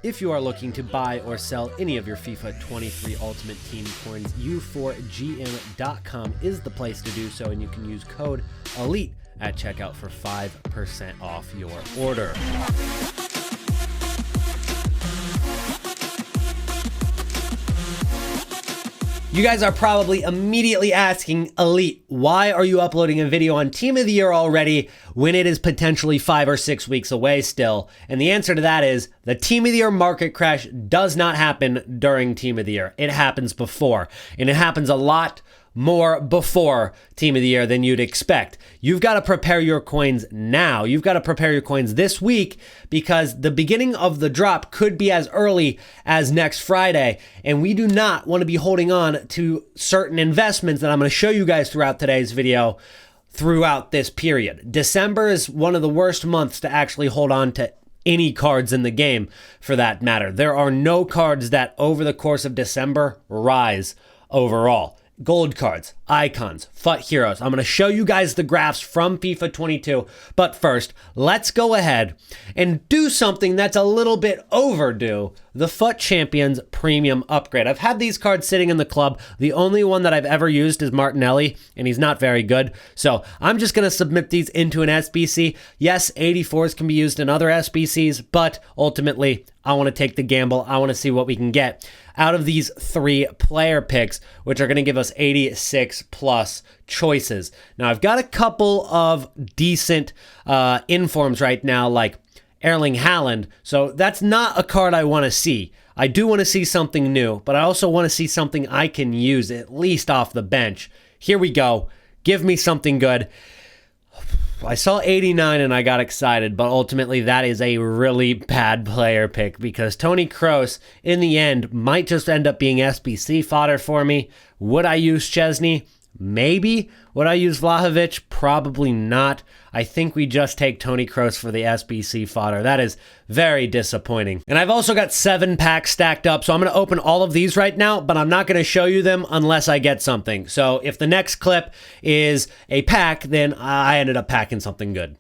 If you are looking to buy or sell any of your FIFA 23 Ultimate Team coins, u4gm.com is the place to do so, and you can use code ELITE at checkout for 5% off your order. You guys are probably immediately asking, Elite, why are you uploading a video on Team of the Year already when it is potentially 5 or 6 weeks away still? And the answer to that is the Team of the Year market crash does not happen during Team of the Year. It happens before, and it happens a lot more before Team of the Year than you'd expect. You've got to prepare your coins now. You've got to prepare your coins this week because the beginning of the drop could be as early as next Friday, and we do not want to be holding on to certain investments that I'm going to show you guys throughout today's video throughout this period. December is one of the worst months to actually hold on to any cards in the game for that matter. There are no cards that over the course of December rise overall. Gold cards, icons, FUT heroes. I'm going to show you guys the graphs from FIFA 22. But first, let's go ahead and do something that's a little bit overdue. The FUT Champions Premium Upgrade. I've had these cards sitting in the club. The only one that I've ever used is Martinelli, and he's not very good. So I'm just going to submit these into an SBC. Yes, 84s can be used in other SBCs, but ultimately, I want to take the gamble. I want to see what we can get out of these 3 player picks, which are going to give us 86 plus choices. Now, I've got a couple of decent informs right now, like Erling Haaland, so that's not a card I want to see. I do want to see something new, but I also want to see something I can use at least off the bench. Here we go. Give me something good. I saw 89 and I got excited, but ultimately that is a really bad player pick because Toni Kroos, in the end, might just end up being SBC fodder for me. Would I use Chesney? Maybe. Would I use Vlahovic? Probably not. I think we just take Toni Kroos for the SBC fodder. That is very disappointing. And I've also got 7 packs stacked up, so I'm going to open all of these right now, but I'm not going to show you them unless I get something. So if the next clip is a pack, then I ended up packing something good.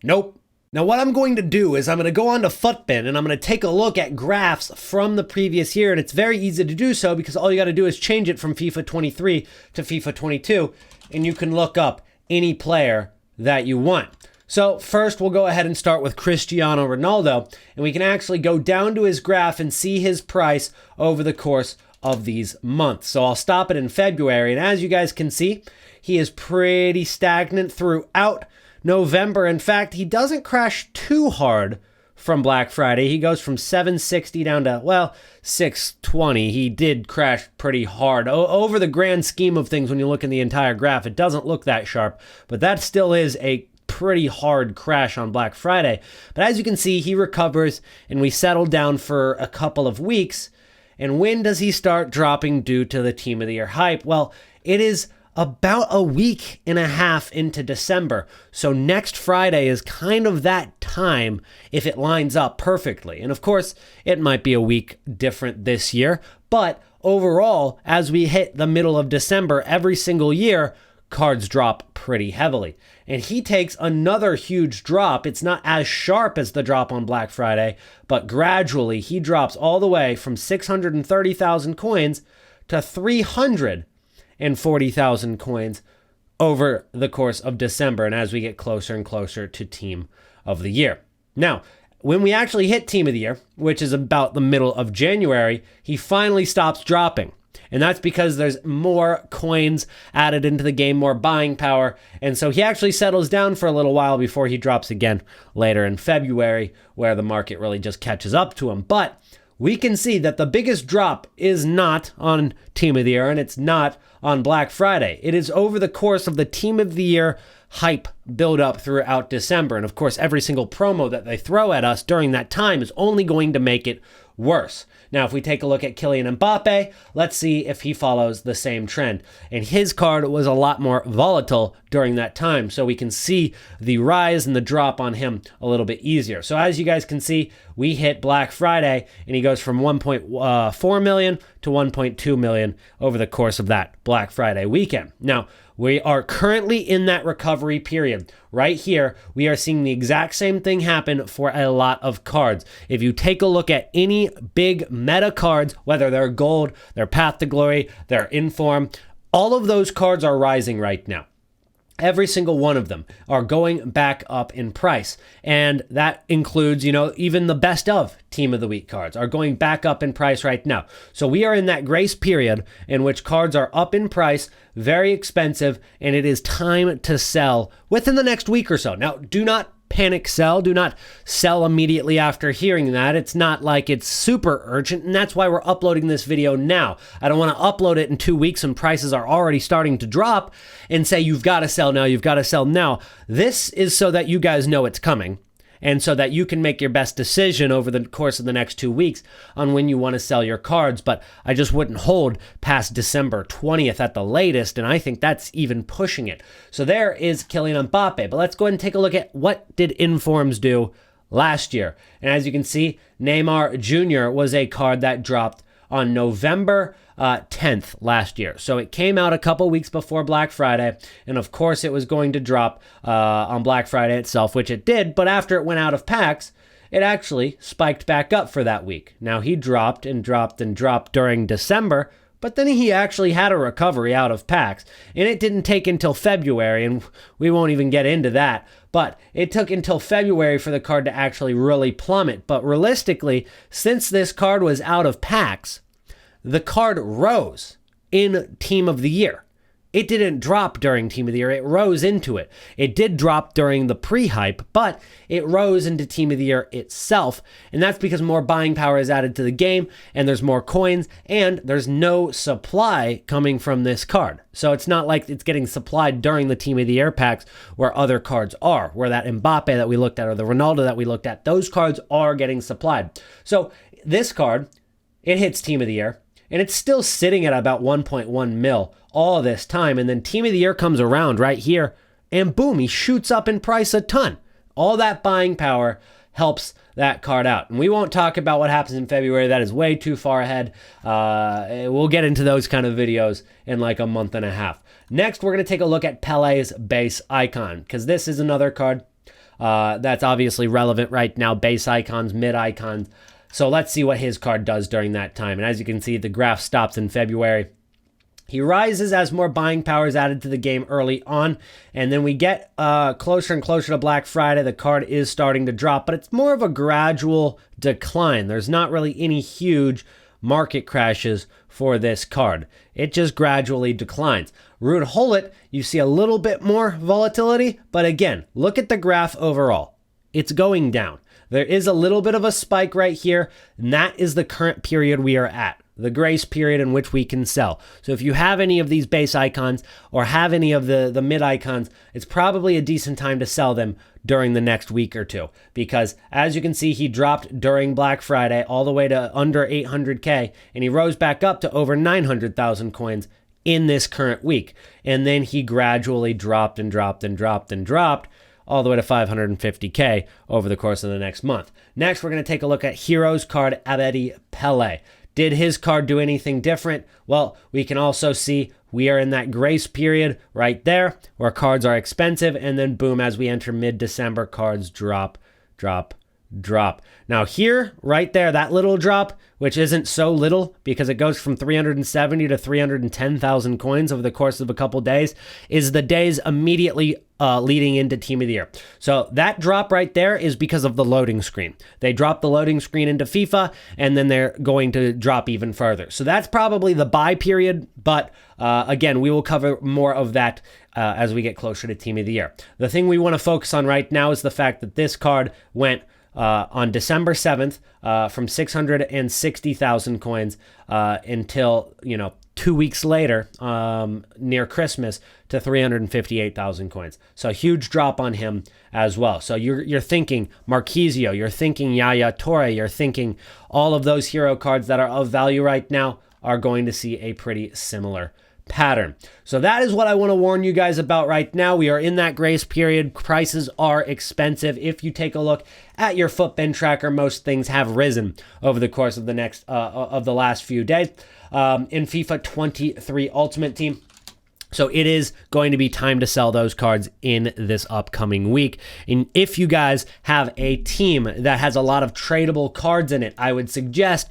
Nope. Now what I'm going to do is I'm going to go on to Futbin and I'm going to take a look at graphs from the previous year, and it's very easy to do so because all you got to do is change it from FIFA 23 to FIFA 22 and you can look up any player that you want. So first we'll go ahead and start with Cristiano Ronaldo, and we can actually go down to his graph and see his price over the course of these months. So I'll stop it in February, and as you guys can see, he is pretty stagnant throughout November. In fact, he doesn't crash too hard from Black Friday. He goes from 760 down to, well, 620. He did crash pretty hard. Over the grand scheme of things, when you look in the entire graph, it doesn't look that sharp, but that still is a pretty hard crash on Black Friday. But as you can see, he recovers and we settle down for a couple of weeks. And when does he start dropping due to the Team of the Year hype? Well, it is about a week and a half into December. So next Friday is kind of that time if it lines up perfectly. And of course, it might be a week different this year, but overall, as we hit the middle of December every single year, cards drop pretty heavily. And he takes another huge drop. It's not as sharp as the drop on Black Friday, but gradually he drops all the way from 630,000 coins to 340,000 coins over the course of December, and as we get closer and closer to Team of the Year. Now, when we actually hit Team of the Year, which is about the middle of January, he finally stops dropping. And that's because there's more coins added into the game, more buying power. And so he actually settles down for a little while before he drops again later in February, where the market really just catches up to him. But we can see that the biggest drop is not on Team of the Year, and it's not on Black Friday. It is over the course of the Team of the Year hype build up throughout December. And of course, every single promo that they throw at us during that time is only going to make it worse. Now, if we take a look at Kylian Mbappe, let's see if he follows the same trend. And his card was a lot more volatile during that time, so we can see the rise and the drop on him a little bit easier. So as you guys can see, we hit Black Friday, and he goes from 1.4 million to 1.2 million over the course of that Black Friday weekend. Now, we are currently in that recovery period. Right here, we are seeing the exact same thing happen for a lot of cards. If you take a look at any big meta cards, whether they're gold, they're Path to Glory, they're Inform, all of those cards are rising right now. Every single one of them are going back up in price. And that includes, even the best of Team of the Week cards are going back up in price right now. So we are in that grace period in which cards are up in price, very expensive, and it is time to sell within the next week or so. Now, do not panic sell. Do not sell immediately after hearing that. It's not like it's super urgent, and that's why we're uploading this video now. I don't want to upload it in 2 weeks when prices are already starting to drop and say, you've got to sell now, you've got to sell now. This is so that you guys know it's coming, and so that you can make your best decision over the course of the next 2 weeks on when you want to sell your cards. But I just wouldn't hold past December 20th at the latest, and I think that's even pushing it. So there is Kylian Mbappe. But let's go ahead and take a look at what did Informs do last year. And as you can see, Neymar Jr. was a card that dropped on November 10th last year. So it came out a couple weeks before Black Friday, and of course it was going to drop on Black Friday itself, which it did, but after it went out of packs, it actually spiked back up for that week. Now he dropped and dropped and dropped during December, but then he actually had a recovery out of packs, and it didn't take until February, and we won't even get into that, but it took until February for the card to actually really plummet. But realistically, since this card was out of packs, the card rose in Team of the Year. It didn't drop during Team of the Year. It rose into it. It did drop during the pre-hype, but it rose into Team of the Year itself. And that's because more buying power is added to the game, and there's more coins, and there's no supply coming from this card. So it's not like it's getting supplied during the Team of the Year packs where other cards are, where that Mbappe that we looked at or the Ronaldo that we looked at, those cards are getting supplied. So this card, it hits Team of the Year, and it's still sitting at about 1.1 mil all this time. And then Team of the Year comes around right here, and boom, he shoots up in price a ton. All that buying power helps that card out. And we won't talk about what happens in February. That is way too far ahead. We'll get into those kind of videos in like a month and a half. Next, we're going to take a look at Pele's base icon, because this is another card that's obviously relevant right now. Base icons, mid icons. So let's see what his card does during that time. And as you can see, the graph stops in February. He rises as more buying power is added to the game early on. And then we get closer and closer to Black Friday. The card is starting to drop, but it's more of a gradual decline. There's not really any huge market crashes for this card. It just gradually declines. Ruud Gullit, you see a little bit more volatility, but again, look at the graph overall. It's going down. There is a little bit of a spike right here, and that is the current period we are at, the grace period in which we can sell. So if you have any of these base icons or have any of the mid icons, it's probably a decent time to sell them during the next week or two, because as you can see, he dropped during Black Friday all the way to under 800K, and he rose back up to over 900,000 coins in this current week. And then he gradually dropped and dropped and dropped and dropped all the way to 550K over the course of the next month. Next, we're going to take a look at Heroes card Abedi Pele. Did his card do anything different? Well, we can also see we are in that grace period right there where cards are expensive, and then boom, as we enter mid-December, cards drop, drop, drop. Now here, right there, that little drop, which isn't so little because it goes from 370 to 310,000 coins over the course of a couple days, is the days immediately leading into Team of the Year. So that drop right there is because of the loading screen. They drop the loading screen into FIFA, and then they're going to drop even further. So that's probably the buy period, but again, we will cover more of that as we get closer to Team of the Year. The thing we want to focus on right now is the fact that this card went on December 7th from 660,000 coins until, 2 weeks later, near Christmas, to 358,000 coins. So a huge drop on him as well. So you're thinking Marquisio, you're thinking Yaya Toure, you're thinking all of those hero cards that are of value right now are going to see a pretty similar pattern. So that is what I want to warn you guys about right now. We are in that grace period. Prices are expensive. If you take a look at your footbin tracker, most things have risen over the course of the last few days. In FIFA 23 Ultimate Team, so it is going to be time to sell those cards in this upcoming week. And if you guys have a team that has a lot of tradable cards in it, I would suggest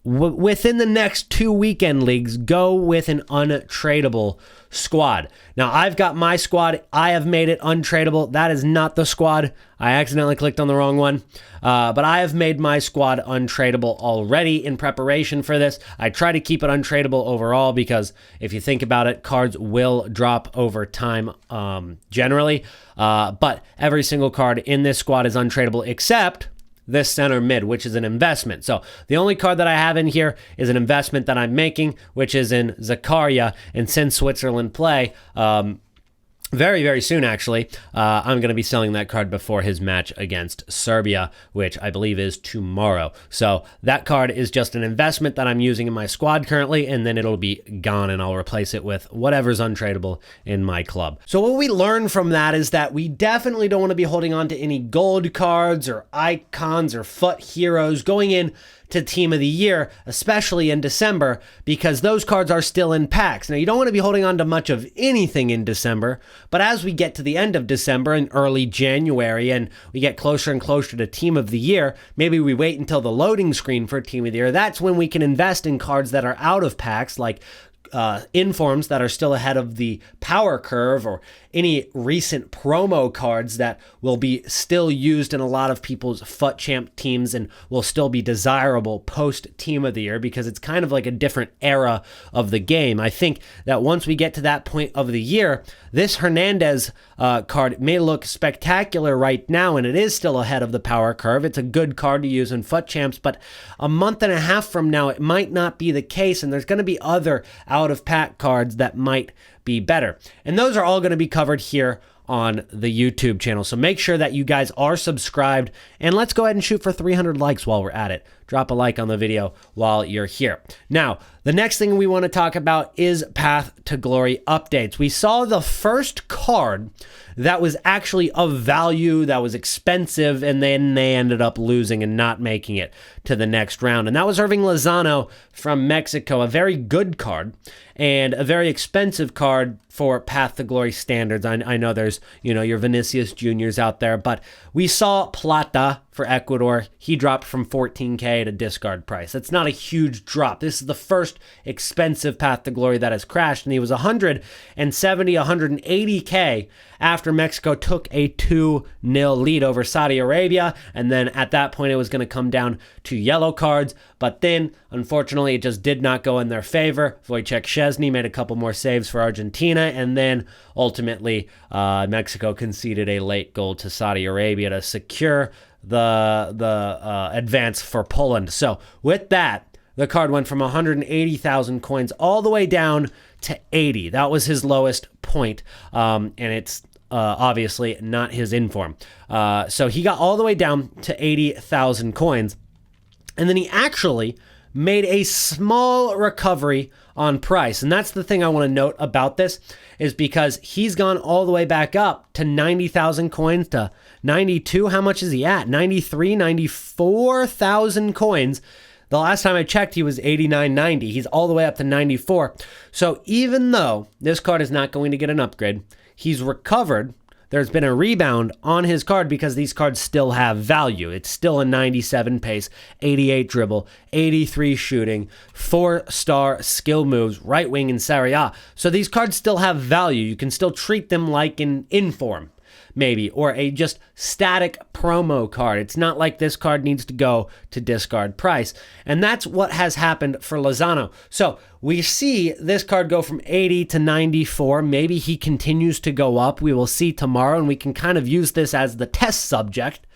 within the next 2 weekend leagues, go with an untradeable squad. Now, I've got my squad. I have made it untradeable. That is not the squad. I accidentally clicked on the wrong one. But I have made my squad untradeable already in preparation for this. I try to keep it untradeable overall because if you think about it, cards will drop over time generally. But every single card in this squad is untradeable except this center mid, which is an investment. So the only card that I have in here is an investment that I'm making, which is in Zakaria. And since Switzerland play very, very soon, actually, I'm going to be selling that card before his match against Serbia, which I believe is tomorrow. So that card is just an investment that I'm using in my squad currently, and then it'll be gone, and I'll replace it with whatever's untradeable in my club. So what we learn from that is that we definitely don't want to be holding on to any gold cards or icons or foot heroes going in to Team of the Year, especially in December, because those cards are still in packs. Now, you don't want to be holding on to much of anything in December, but as we get to the end of December and early January, and we get closer and closer to Team of the Year, maybe we wait until the loading screen for Team of the Year. That's when we can invest in cards that are out of packs, like informs that are still ahead of the power curve, or any recent promo cards that will be still used in a lot of people's FUT Champ teams and will still be desirable post Team of the Year, because it's kind of like a different era of the game. I think that once we get to that point of the year, this Hernandez card may look spectacular right now, and it is still ahead of the power curve. It's a good card to use in FUT Champs, but a month and a half from now, it might not be the case, and there's going to be other out-of-pack cards that might be better. And those are all going to be covered here on the YouTube channel. So make sure that you guys are subscribed, and let's go ahead and shoot for 300 likes while we're at it. Drop a like on the video while you're here. Now, the next thing we want to talk about is Path to Glory updates. We saw the first card that was actually of value, that was expensive, and then they ended up losing and not making it to the next round. And that was Irving Lozano from Mexico, a very good card and a very expensive card for Path to Glory standards. I know there's, your Vinicius Juniors out there, but we saw Plata for Ecuador. He dropped from 14K to discard price. That's not a huge drop. This is the first expensive Path to Glory that has crashed, and he was 170, 180K after Mexico took a 2-0 lead over Saudi Arabia, and then at that point it was going to come down to yellow cards, but then unfortunately it just did not go in their favor. Wojciech Szczesny made a couple more saves for Argentina, and then ultimately Mexico conceded a late goal to Saudi Arabia to secure the advance for Poland. So with that, the card went from 180,000 coins all the way down to 80. That was his lowest point, and it's obviously not his inform. So he got all the way down to 80,000 coins, and then he actually made a small recovery on price. And that's the thing I want to note about this, is because he's gone all the way back up to 90,000 coins, to 92. How much is he at? 93, 94,000 coins. The last time I checked, he was 89.90. He's all the way up to 94. So even though this card is not going to get an upgrade, he's recovered. There's been a rebound on his card because these cards still have value. It's still a 97 pace, 88 dribble, 83 shooting, 4-star skill moves, right wing in Serie A. So these cards still have value. You can still treat them like an inform, maybe, or a just static promo card. It's not like this card needs to go to discard price. And that's what has happened for Lozano. So we see this card go from 80 to 94. Maybe he continues to go up. We will see tomorrow, and we can kind of use this as the test subject.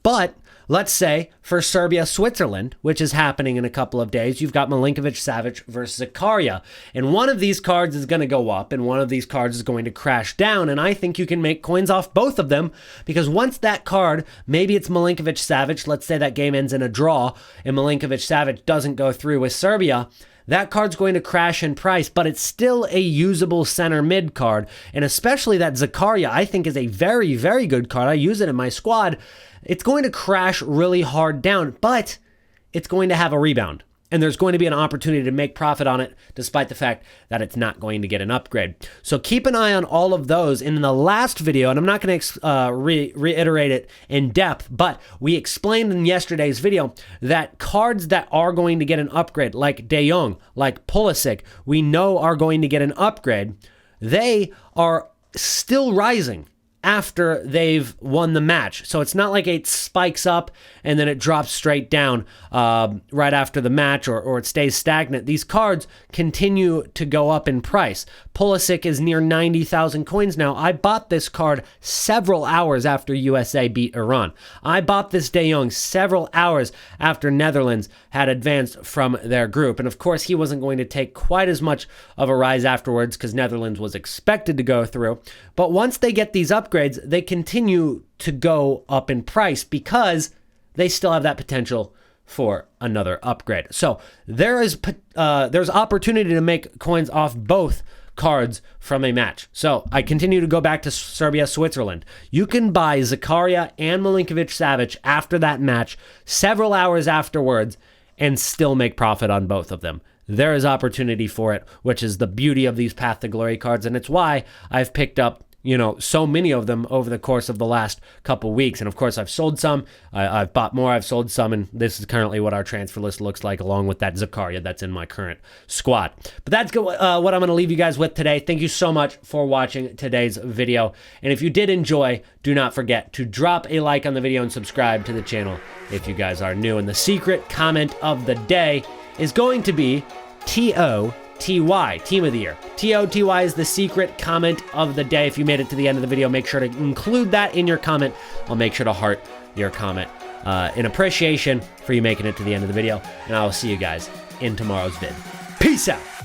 But let's say for Serbia, Switzerland, which is happening in a couple of days, you've got Milinkovic-Savic versus Zakaria. And one of these cards is going to go up, and one of these cards is going to crash down. And I think you can make coins off both of them, because once that card, maybe it's Milinkovic-Savic, let's say that game ends in a draw, and Milinkovic-Savic doesn't go through with Serbia, that card's going to crash in price, but it's still a usable center mid card. And especially that Zakaria, I think, is a very, very good card. I use it in my squad. It's going to crash really hard down, but it's going to have a rebound. And there's going to be an opportunity to make profit on it, despite the fact that it's not going to get an upgrade. So keep an eye on all of those. And in the last video, and I'm not going to reiterate it in depth, but we explained in yesterday's video that cards that are going to get an upgrade, like De Jong, like Pulisic, we know are going to get an upgrade. They are still rising after they've won the match. So it's not like it spikes up and then it drops straight down right after the match, or it stays stagnant. These cards continue to go up in price. Pulisic is near 90,000 coins now. I bought this card several hours after USA beat Iran. I bought this De Jong several hours after Netherlands had advanced from their group. And of course, he wasn't going to take quite as much of a rise afterwards because Netherlands was expected to go through. But once they get these upgrades, they continue to go up in price because they still have that potential for another upgrade. So there's opportunity to make coins off both cards from a match. So I continue to go back to Serbia, Switzerland. You can buy Zakaria and Milinkovic-Savic after that match several hours afterwards and still make profit on both of them. There is opportunity for it, which is the beauty of these Path to Glory cards, and it's why I've picked up so many of them over the course of the last couple weeks. And of course, I've sold some, I've bought more, I've sold some, and this is currently what our transfer list looks like, along with that Zakaria that's in my current squad. But that's what I'm going to leave you guys with today. Thank you so much for watching today's video. And if you did enjoy, do not forget to drop a like on the video and subscribe to the channel if you guys are new. And the secret comment of the day is going to be TOTY, Team of the Year. TOTY is the secret comment of the day. If you made it to the end of the video, make sure to include that in your comment. I'll make sure to heart your comment in appreciation for you making it to the end of the video. And I will see you guys in tomorrow's vid. Peace out.